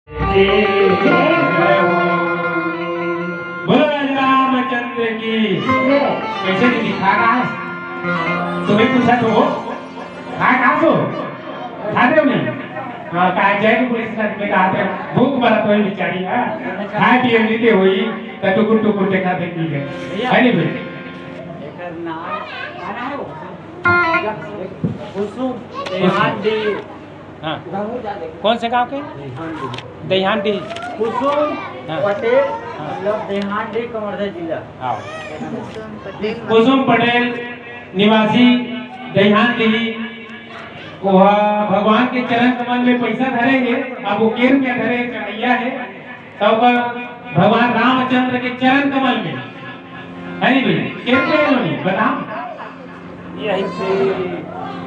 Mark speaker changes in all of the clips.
Speaker 1: बोलो रामचंद्र की। कैसे नहीं खा रहा है? तुम्हें पूछा तो खा दो, खा दो नहीं। हाँ काय जाए पुलिस में कहा थे भूख मरा तो बेचारी है खाए पिए नहीं दे हुई तो टुकुर टुकुर देखा देखी है नहीं भाई। हाँ कौन से गांव के? दहिहांडी
Speaker 2: कुसुम पटेल मतलब दहिहांडी कवर्धा जिला।
Speaker 1: कुसुम पटेल निवासी दहिहांडी भगवान के चरण कमल में पैसा धरेंगे। अब वो केर क्या धरे चढ़ैया है तब भगवान रामचंद्र के चरण कमल में है नहीं भाई केर क्या नहीं बताओ।
Speaker 2: यही से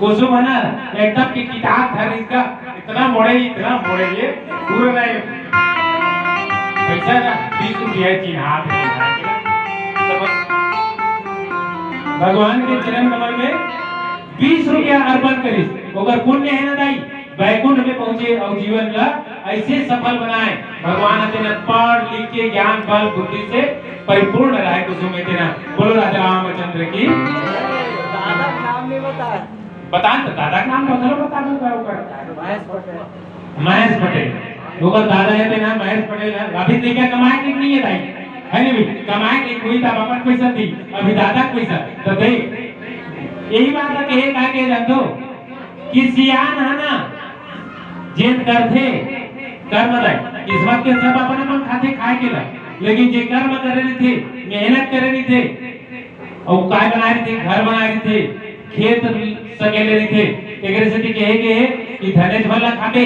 Speaker 1: कुसुम है ना एकदम की किताब धर इसका इतना मोड़े ये पूरा नहीं पैसा ना 20 रुपया 3 हाथ भगवान के चरण कमल में 20 रुपया अर्पण करी अगर पुण्य है ना दाई वैकुंठ में पहुंचे और जीवन का ऐसे सफल बनाए भगवान तेना पढ़ लिख के ज्ञान बल बुद्धि से परिपूर्ण रहे कुसुम में तेना। बोलो राजा रामचंद्र की।
Speaker 2: दादा का नाम नहीं
Speaker 1: बता तो दादा का नाम बता महेश पटेल ओकर दादा है तेना महेश पटेल अभी देखा कमाए के नहीं है दाई है नहीं कमाए के कोई था अपन पैसा दी अभी दादा पैसा तो देख यही बात है कहे का के जानतो कि सियान है ना जेन करथे कर्म रहे किस्मत के सब अपन अपन खाते खाए के ला लेकिन जे कर्म करे नहीं थे मेहनत करे नहीं थे और काय बना रहे थे घर बना रहे थे खेत सकेले नहीं थे एकरे से कहे के कि धनेश भला खाते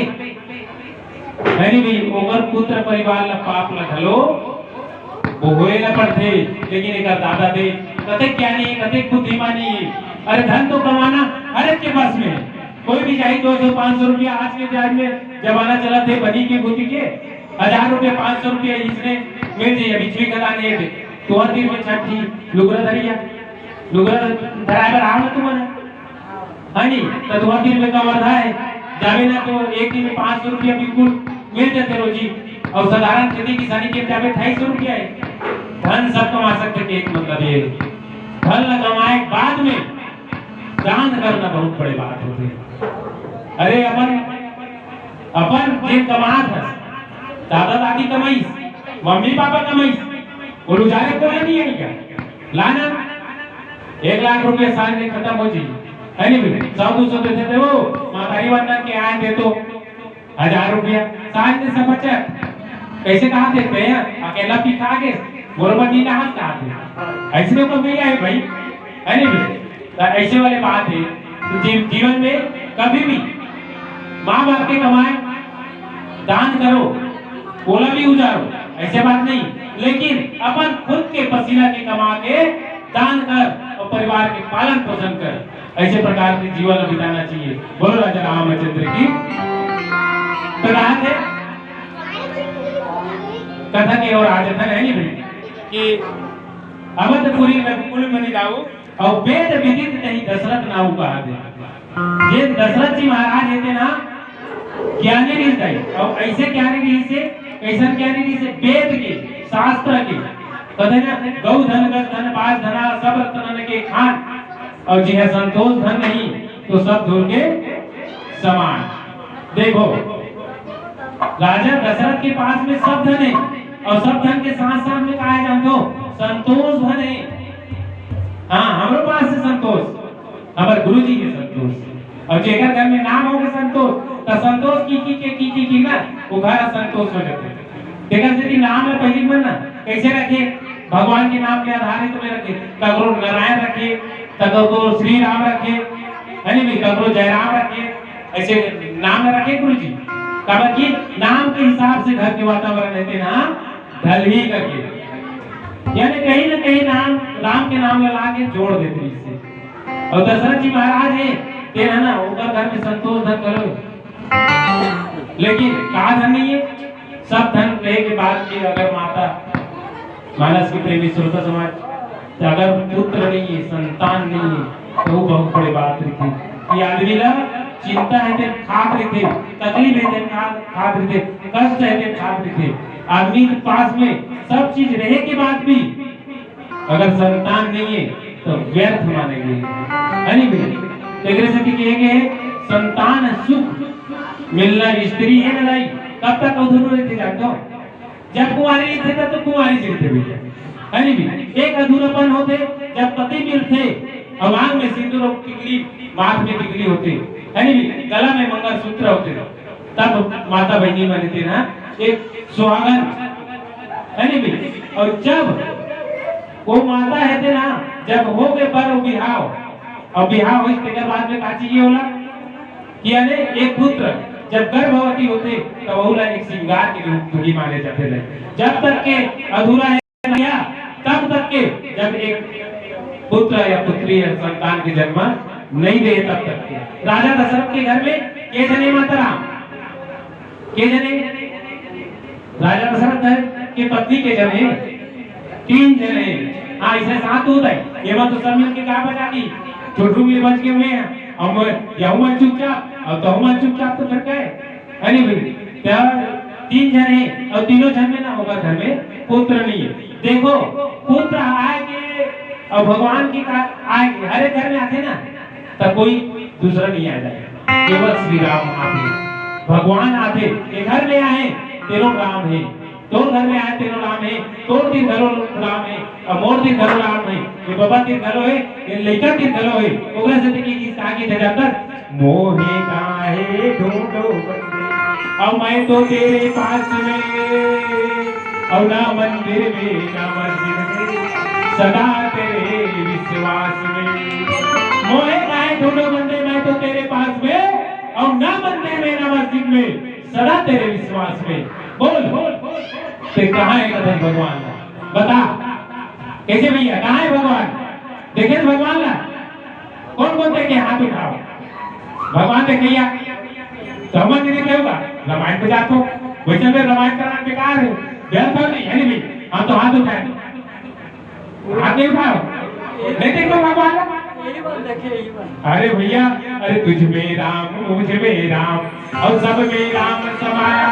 Speaker 1: है नहीं भाई ओकर पुत्र परिवार ला पाप ला घलो वो होए ना पड़ते लेकिन एक दादा थे कते ज्ञानी कते बुद्धिमानी। अरे धन तो कमाना हर एक के पास में कोई भी चाहिए 200-500 रुपया आज के टाइम में जमाना चला थे बनी के बुद्धि के 1000 रुपया 500 रुपया इसने मिल जाए अभी छुई कदा नहीं है तो हर दिन में छठी लुगरा धरिया लुगरा ड्राइवर आओ ना तुम हाँ जी तो तुम्हारे दिन में कवर है जावे ना तो एक दिन में 500 रुपया बिल्कुल मिल जाते रोजी और साधारण खेती किसानी के जावे 250 रुपया है। धन सब कमा सकते थे एक मतलब ये धन न कमाए बाद में दान करना बहुत बड़ी बात होती है। अरे अपन जे कमात है दादा दादी कमाई मम्मी पापा कमाई वो गुजारे को नहीं है क्या लाना 1 लाख रुपया साल में खत्म हो जाए है नहीं 100-200 देते थे वो मातारी वंदन के आए दे तो 1000 रुपया साल में सब बचत कैसे कहा देते हैं अकेला पी खा के बरोबर नहीं कहा थे ऐसे में को भी आए भाई है नहीं ऐसे वाले बात है तो जीवन में कभी भी माँ बाप के कमाए दान करो बोला भी उजारो ऐसे बात नहीं लेकिन अपन खुद के पसीना के कमा के दान कर और परिवार के पालन पोषण कर ऐसे प्रकार के जीवन बिताना चाहिए। बोलो राजा रामचंद्र की। तो कथा की और आज है नहीं भाई कि अवधपुरी में कुल मनी दाऊ और वेद विदित नहीं दशरथ नाऊ कहा दे ये दशरथ जी महाराज थे ना ज्ञानी थे और ऐसे ज्ञानी से कैसा ज्ञानी से वेद के शास्त्र के कहते ना गौ धन गज धन बाज धना सब रत्न के खान और जिन्हें संतोष धन नहीं तो सब धूल के समान। देखो राजा दशरथ के पास में सब धन है और सब धन के साथ साथ में कहा जानते हो संतोष धन है। हाँ हमारे पास से संतोष हमारे गुरु जी के संतोष और जेकर घर में नाम होगा संतोष तो संतोष की ना वो घर संतोष हो जाते जेकर से नाम है पहली मन ना कैसे रखे भगवान के नाम के आधारित में रखे कगरो नारायण रखे कगरो श्री राम रखे है नहीं कगरो जयराम रखे ऐसे नाम रखे गुरु जी कब की नाम के हिसाब से घर के वातावरण रहते ना ढल ही करके यानी कहीं ना कहीं नाम राम के नाम लगा के जोड़ देते इससे। और दशरथ जी महाराज है तेरा ना उनका घर में संतोष धन करो लेकिन कहा धन नहीं है सब धन रहे के बाद भी अगर माता मानस की प्रेमी श्रोता समाज अगर पुत्र नहीं है संतान नहीं है तो वो बहुत बड़ी बात थी कि आदमी ला चिंता है ते खात रहे थे, तकलीफ है ते खात रहे थे, कष्ट है ते खात रहे थे। आदमी के पास में सब चीज रहने के बाद भी अगर संतान नहीं है तो व्यर्थ मानेंगे, है नहीं भैया? तेरे से कहेंगे संतान सुख मिलना स्त्री है लड़ाई कब तक अधूरे थे जानते हो? जब कुंवारी थे तब तो कुंवारी जीते भैया, है नहीं भैया? एक अधूरापन होते जब पति मिलते और आंख में सिंदूर और टिकली, माथ में टिकली होती, है नहीं भैया? गला में मंगलसूत्र होते, तब माता बहनी बनती ना एक सुहागन, है नहीं भैया? और जब वो माता है थे ना, जब हो गए पर बिहाव और बिहाव हो इसके बाद में का चाहिए होला कि यानी एक पुत्र जब गर्भवती होते तो वहुला एक श्रृंगार के रूप में माने जाते थे। जब तक के अधूरा है तब तक के जब एक पुत्र या पुत्री या संतान के जन्म नहीं दे तब तक के। राजा दशरथ के घर में के जने माता राम के जने, राजा दशरथ के पत्नी के जने 3 जने, हाँ इसे 7 होता है। ये बात तो सब मिलके कहा बजा दी छोटू मिल बच के हुए हैं हम यहुमा चुपचाप और तहुमा चुपचाप तो फिर गए, है नहीं भाई? क्या 3 जने और तीनों जन में ना होगा घर में पुत्र नहीं है। देखो पुत्र आएंगे और भगवान की आएंगे, हर एक घर में आते ना तब कोई दूसरा नहीं आ जाएगा, केवल श्री राम आते, भगवान आते। ये घर में आए तेरो राम है, तोर घर में आए तेरो राम है, तोर दिन घरो राम है और मोर दिन घरो राम है, ये बाबा दिन घरो है, ये लड़का दिन घरो है। ओकरा से देखिए कि आगे थे जाकर मोहे काहे ढूंढो बंदे और मैं तो तेरे पास में और ना मंदिर में ना मस्जिद में सदा तेरे विश्वास में। मोहे काहे ढूंढो बंदे मैं तो तेरे पास में और ना मंदिर में ना मस्जिद में सदा तेरे विश्वास में। बोल तो कहाँ है कदम भगवान बता कैसे भैया कहाँ है भगवान? देखे भगवान ला कौन कौन देखे हाथ उठाओ भगवान देखिए तो हम नहीं देखे होगा रामायण पे जातो वैसे में रामायण कराना बेकार है व्यर्थ नहीं है नहीं भाई। हम तो हाथ उठाए हाथ नहीं उठाओ नहीं देखो भगवान अरे भैया अरे तुझ में राम मुझ में राम और सब में राम समाया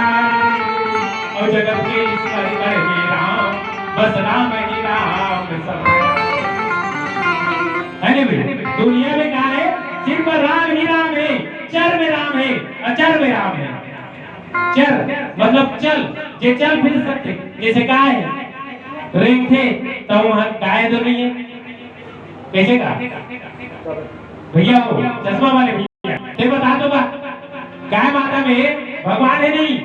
Speaker 1: और जगत के ईश्वर कर में राम बस राम ही राम समाया, है नहीं भाई? दुनिया में क्या है सिर्फ राम ही राम है, चर में राम है, अचर में राम है। चर मतलब चल जे चल फिर सकते जैसे गाय है रेंग थे तो वहां गाय तो नहीं है कैसे का भैया हो चश्मा वाले भैया ते बता दो गाय माता में भगवान है नहीं?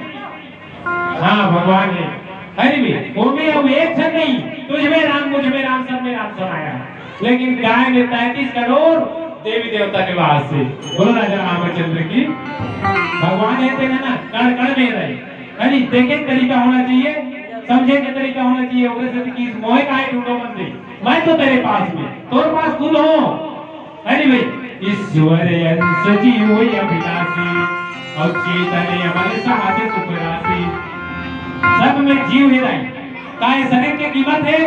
Speaker 1: हाँ भगवान है नहीं भाई? वो में अब एक क्षण नहीं तुझ में राम मुझ में राम सब में राम समाया, लेकिन गाय में 33 करोड़ देवी देवता के वास से। बोलो राजा रामचंद्र की भगवान है ना कण कण में रहे, है नहीं? देखे तरीका होना चाहिए, समझे के तरीका होना चाहिए। उग्र सत्य की मोह का है ढूंढो बंदे मैं तो तेरे पास में तोर पास खुद हो, है नहीं भाई? ईश्वर अंश जीव अभिलाषी और चेतन अमल साथ सुख राशि सब में जीव है नहीं का शरीर की कीमत है।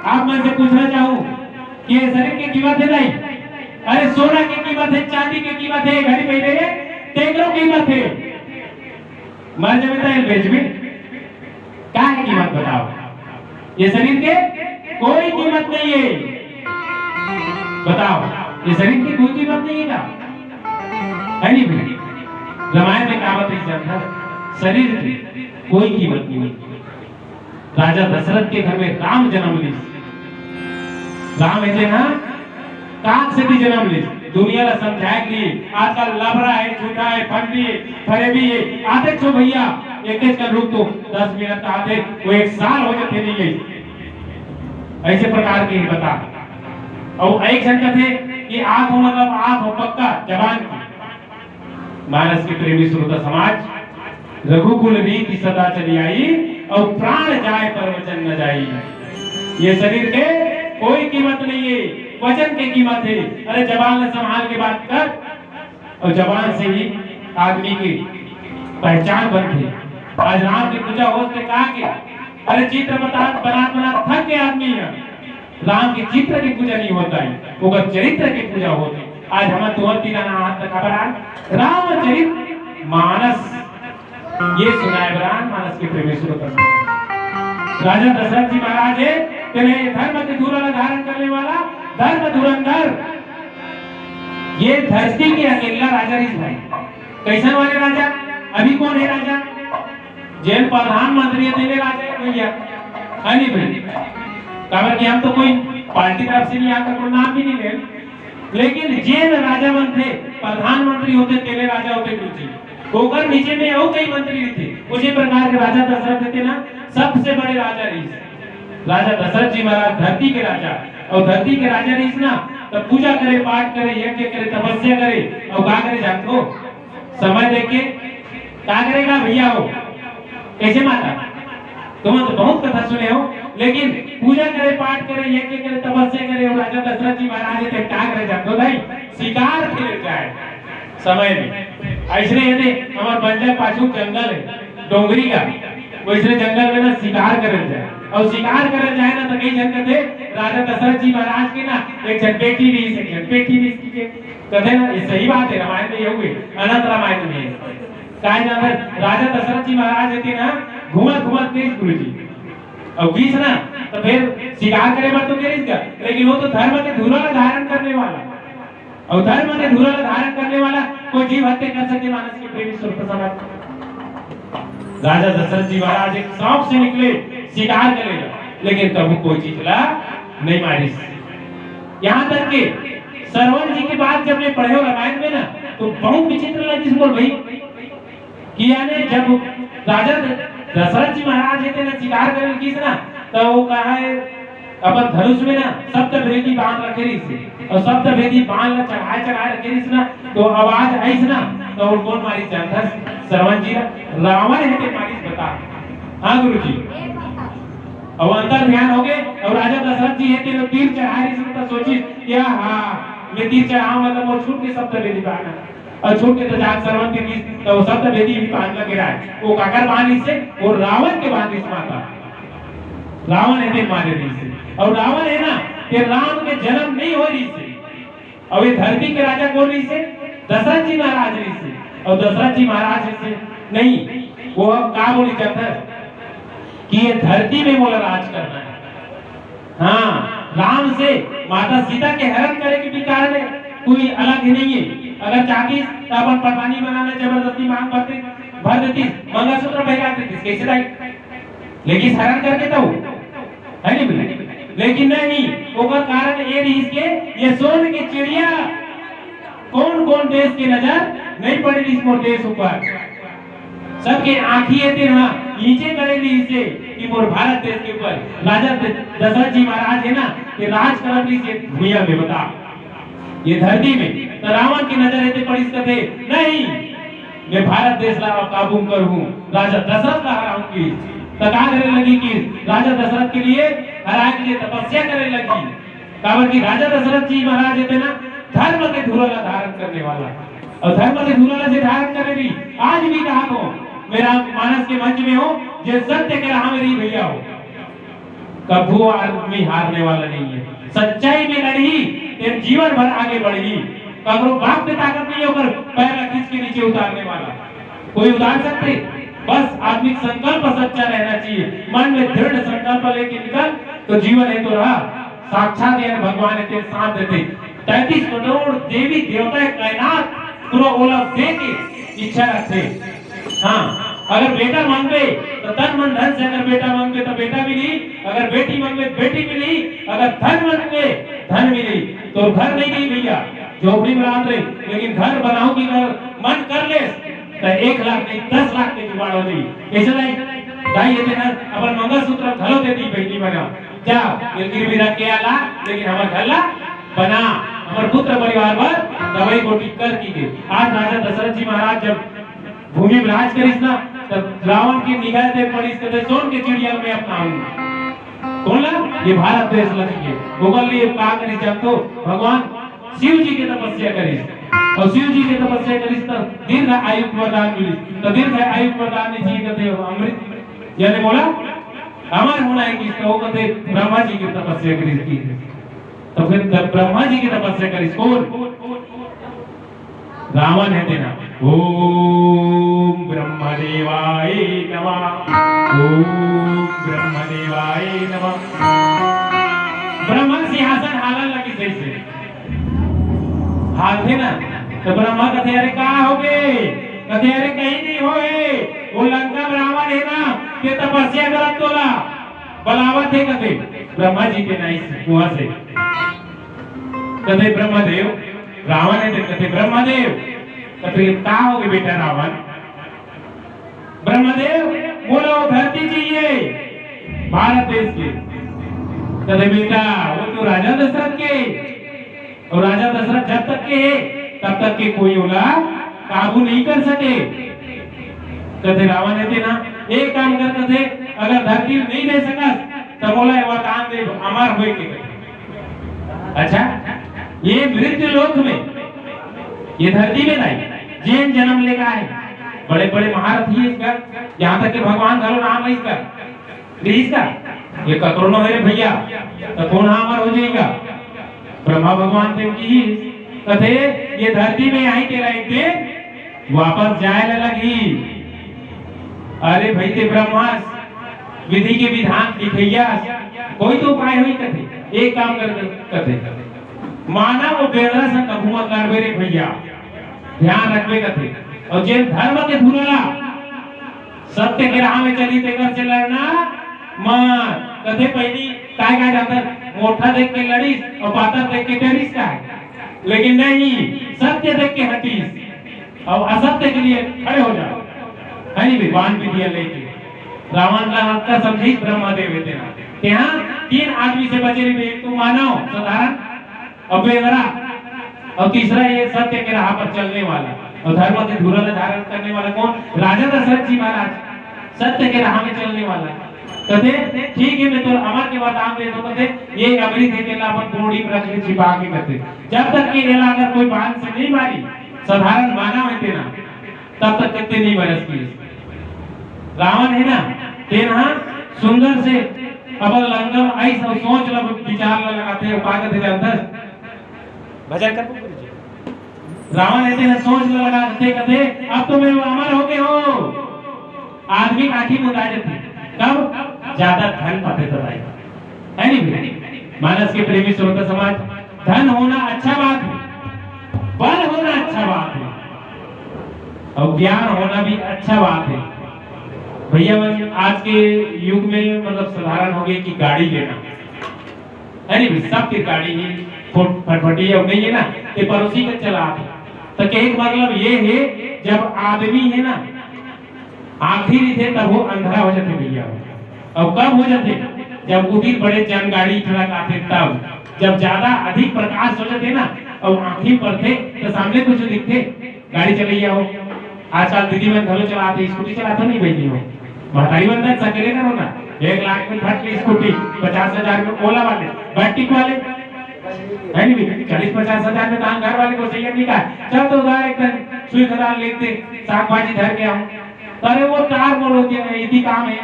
Speaker 1: आप मैं से पूछना चाहूं कि ये शरीर की कीमत है नहीं? अरे सोना की कीमत है, चांदी की कीमत है, घड़ी पहने है, तेगरों की कीमत है, मर जब बेच में क्या है कीमत बताओ? ये शरीर के कोई कीमत नहीं है, बताओ ये शरीर की कोई कीमत नहीं है ना, है नहीं भाई? रामायण में कहावत है शरीर की कोई कीमत नहीं। राजा दशरथ के घर में राम जन्म ली, राम है ना काक से भी जन्म ली, दुनिया ला समझाए के लिए आजकल लबरा है, झूठा है, फंडी है, फरेबी है, आते छो भैया एक का रुक तो 10 मिनट का आते वो 1 साल हो जाते नहीं गई ऐसे प्रकार के बता। और एक जन कहते कि आंख हो मतलब आंख हो पक्का जवान की। मानस के प्रेमी श्रोता समाज रघुकुल रीति सदा चली आई और प्राण जाए पर वचन न जाई। ये शरीर के कोई कीमत नहीं है, वचन की कीमत है। अरे जबान में संभाल के बात कर और जबान से ही आदमी की पहचान बनती है। आज राम की पूजा होते कहा कि अरे चित्र बना थक के आदमी है, राम के चित्र की पूजा नहीं होता है, वो चरित्र की पूजा होती है। आज हम तुहर तीन हाथ तक खबर रामचरित मानस ये सुनाए बरान मानस के प्रेमी शुरू कर राजा दशरथ जी महाराज है तेरे धर्म के धूरा धारण करने वाला धर्म धुरंधर ये धरती के अकेला राजा रिस भाई कैसन वाले राजा अभी कौन है राजा जेल प्रधानमंत्री तेरे राजा भैया अली भाई काबर कि हम तो कोई पार्टी तरफ से नहीं आकर कोई नाम भी नहीं ले लेकिन जेल राजा बन थे प्रधानमंत्री होते तेरे राजा होते गुरुजी ओकर नीचे में और कई मंत्री थे उसी प्रकार के राजा दशरथ थे ना सबसे बड़े राजा रीस राजा दशरथ जी महाराज धरती के राजा और धरती के राजा रीस ना तो पूजा करे पाठ करे यज्ञ करे तपस्या करे और क्या करे जानते समय देख के क्या करेगा भैया हो कैसे माता तुम तो बहुत कथा सुने हो लेकिन पूजा करे पाठ करे यज्ञ करे तपस्या करे और राजा दशरथ जी महाराज थे क्या करे जानते भाई शिकार खेले जाए समय में ऐसे यदि हमारे बंजर पाछू जंगल है डोंगरी का वैसे जंगल में ना शिकार करल जाए और शिकार करल जाए ना तो कई जन कहते राजा दशरथ जी महाराज की ना एक जन बेटी रीस एक जन बेटी रीस की कहते ना ये सही बात है रामायण में ये हुए अनंत रामायण में काय ना राजा दशरथ जी महाराज थे ना घूमत घूमत गए गुरुजी और गीस ना तो फिर शिकार करे मत तो गरीस का लेकिन वो तो धर्म के धूरा धारण करने वाला और धर्म के धूरा धारण करने वाला कोई जीव हत्या कर सके मानस के प्रेमी स्वरूप समाज राजा दशरथ जी महाराज एक शौक से निकले शिकार करेगा लेकिन कभी कोई चीज ला नहीं मारी यहाँ तक के श्रवण जी की बात जब मैं पढ़े हो रामायण में ना तो बहुत विचित्र लगी बोल भाई कि यानी जब राजा दशरथ जी महाराज थे ना शिकार करे किस ना तो वो कहा है अपन धनुष में ना सप्त भेदी बांध रखे रही और सप्त भेदी बांध चढ़ाए रखे रही ना तो आवाज आई ना तो वो कौन मारी जानता श्रवण जी रावण है के मारी बता हाँ गुरुजी और अंतर ध्यान हो गए और राजा दशरथ जी है तेरे तीर चढ़ाए रही तो सोची क्या हाँ मैं तीर चढ़ाऊं मतलब वो छूट के सप्त भेदी बांधना और छूट के तो जाग श्रवण के बीच तो वो सप्त भेदी भी बांध लगे रहा वो काकर बांध से वो रावण के बांध से माता रावण है मारे रही से और रावण है ना कि राम के जन्म नहीं हो रही से और ये धरती के राजा कौन रही से दशरथ जी महाराज रही से और दशरथ जी महाराज से नहीं वो अब क्या बोली जाता है कि ये धरती में बोला राज करना है हाँ राम से माता सीता के हरण करे के भी कारण है कोई अलग ही नहीं है अगर चाहती तो अपन पठानी बनाना जबरदस्ती मांग भर देती मंगलसूत्र पहना देती कैसे लाइक लेकिन हरण करके तो है नहीं लेकिन नहीं ओकर कारण ये रही के ये सोन की चिड़िया कौन कौन देश की नजर नहीं पड़ी इस मोर देश ऊपर सबके आंखी है तेरा नीचे करेली इसे कि मोर भारत देश के ऊपर राजा दशरथ जी महाराज है ना कि राज करत से भूया में बता ये धरती में तो रावण की नजर है पड़ी थे नहीं मैं भारत देश ला काबू करूं राजा दशरथ का हराऊंगी तका करने लगी कि राजा दशरथ के लिए हराए के लिए तपस्या करने लगी कारण कि राजा दशरथ जी महाराज थे ना धर्म के धूरा धारण करने वाला और धर्म के धूरा से धारण करे भी आज भी कहा को मेरा मानस के मंच में हो जो सत्य के राह में रही भैया हो कभी आदमी हारने वाला नहीं है सच्चाई में लड़ी तेरे जीवन भर आगे बढ़ी कबरो बाप पे ताकत नहीं होकर पैर खींच के नीचे उतारने वाला कोई उतार सकते बस आत्मिक संकल्प सच्चा रहना चाहिए मन में दृढ़ संकल्प लेके निकल तो जीवन है तो रहा साक्षात यानी भगवान है तेरे साथ देते 33 करोड़ देवी देवता कायनात पूरा ओलग दे के इच्छा रखते हाँ अगर बेटा मांगे तो तन मन धन से अगर बेटा मांगे तो बेटा मिली अगर बेटी मांगे बेटी मिली अगर धन मांगे धन मिली तो घर नहीं गई भैया झोपड़ी में रात रही लेकिन घर बनाओ की मन कर ले तो 1 लाख नहीं 10 लाख के जुगाड़ हो गई कैसे नहीं दाई ये ना अपन मंगलसूत्र घलो देती बेटी बना क्या ये गिरवी रख के आला लेकिन हमार घरला बना हमार पुत्र परिवार पर दवाई गोटी कर की आज राजा दशरथ जी महाराज जब भूमि में राज करिस ना तब रावण की निगाह से पड़ी इसके सोन के चिड़िया में अपनाऊंगा कौन ला ये भारत देश लगी गोगल लिए का करी जब तो भगवान शिव जी की तपस्या करी और शिव जी की तपस्या करी तो दीर्घ आयु वरदान मिली तो दीर्घ आयु वरदान ने जी कहते अमृत यानी बोला अमर होना है कि तो कहते ब्रह्मा जी की तपस्या करी तो फिर ब्रह्मा जी की तपस्या करी कौन रावण है तेना ओम ब्रह्मदेवाय नमः, ओम ब्रह्मदेवाय नमः। ब्रह्मा सिंहासन हालन लगी सही से हाल थे ना, तो ब्रह्मा कहते अरे कहाँ हो गए, कहते अरे कहीं नहीं होए, वो लंका रावण है ना के तपस्या करत तोला बलावत है, कहते ब्रह्मा जी के नहीं वहां से कहते ब्रह्मदेव रावण है, कहते ब्रह्मदेव कहते कहाँ हो गए बेटा रावण, ब्रह्मदेव बोलो धरती चाहिए भारत देश के, कहते बेटा वो तो राजा दशरथ के, और राजा दशरथ जब तक के है तब तक के कोई ओला काबू नहीं कर सके। कहते रावण है ना एक काम कर, कहते अगर धरती नहीं दे सका तब बोला वरदान दे अमर हुए के। अच्छा ये मृत्यु लोक में ये धरती में नहीं जैन जन्म लेगा है, बड़े बड़े महारथी है इसका, यहाँ तक कि भगवान घरो नाम है इसका ये ककरों है भैया तो कौन अमर हो जाएगा, ब्रह्मा भगवान देव की कहते ये धरती में आई के रहते वापस जाए लगी। अरे भाई ते ब्रह्मा विधि के विधान लिखैया कोई तो उपाय हुई, कहते एक काम कर कहते मानव बेदरा से कबूमत करबे रे भैया ध्यान रखबे, कहते और जे धर्म के धुरला सत्य के राह में चली तेकर से लड़ना मत, कहते पहली काय जाता मोटा देख के लड़ीस और पातर देख के डरीस का है, लेकिन नहीं सत्य देख के हटीस और असत्य के लिए खड़े हो जाओ, है नहीं भगवान विधिया लेके रावण का समझी ब्रह्मदेव है तेना यहाँ तीन आदमी से बचे रहे, एक तो मानव साधारण और बेदरा और तीसरा ये सत्य के राह पर चलने वाला और धर्म के धुरा धारण करने वाला कौन, राजा दशरथ जी महाराज सत्य के राह में चलने वाला। कहते ठीक है मैं तो अमर के वरदान दे दो, कहते ये अमृत है केला अपन बोड़ी में रख के छिपा के, कहते जब तक कि केला अगर कोई बाण से नहीं मारी साधारण मानव है तेना तब तक कहते नहीं बरस की। रावण है ना तेना सुंदर से अब लंगर आई सब सोच लो विचार लगाते हो का कहते अंदर भजन कर रावण है तेना सोच लगाते कहते अब तो मैं अमर हो गए हो। आदमी काठी मुदा जाती कब ज्यादा धन पाते तो भाई है नहीं मानस के प्रेमी श्रोता समाज, धन होना अच्छा बात है, बल होना अच्छा बात है और ज्ञान होना भी अच्छा बात है भैया। आज के युग में मतलब साधारण हो गई कि गाड़ी लेना है नहीं, सबकी गाड़ी ही फटफटी है नहीं है ना कि पड़ोसी का चला तो कहे मतलब ये है जब आदमी है ना आखिरी थे तब वो अंधा हो जाते भैया, और कब हो जाते जब उदित बड़े जन गाड़ी ट्रक आते तब, जब ज्यादा अधिक प्रकाश हो जाते ना और आंखें पर थे तो सामने कुछ दिखते गाड़ी चलैया हो। आजकल दीदी में घरों चलाते स्कूटी चलाते नहीं बैठी हो, महतारी बंदा सकेले करो ना 1 लाख में फट स्कूटी 50,000 में ओला वाले बैटिक वाले है नहीं 40-50,000 में दान घर वाले को सही नहीं कहा चल तो उधार एकदम सुई खदान लेते साग भाजी धर के आऊं, अरे वो कार बोलो इसी काम है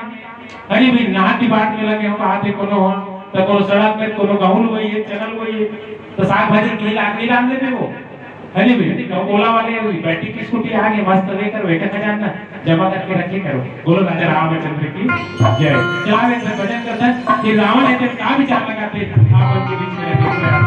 Speaker 1: अरे भी नाटी बाट में लगे हो आते कोनो हो तो कोनो सड़क में कोनो गहुल हुई है चनल हुई है तो साग भाजी के लाकड़ी डाल देते वो है नहीं भी तो ओला वाले बैटरी की स्कूटी आगे मस्त लेकर वेटा खजाना जमा करके रखे करो। बोलो राजा रामचंद्र की जय। चलावे से भजन करता है कि रावण है तो का विचार लगाते आप उनके बीच में रहते हैं।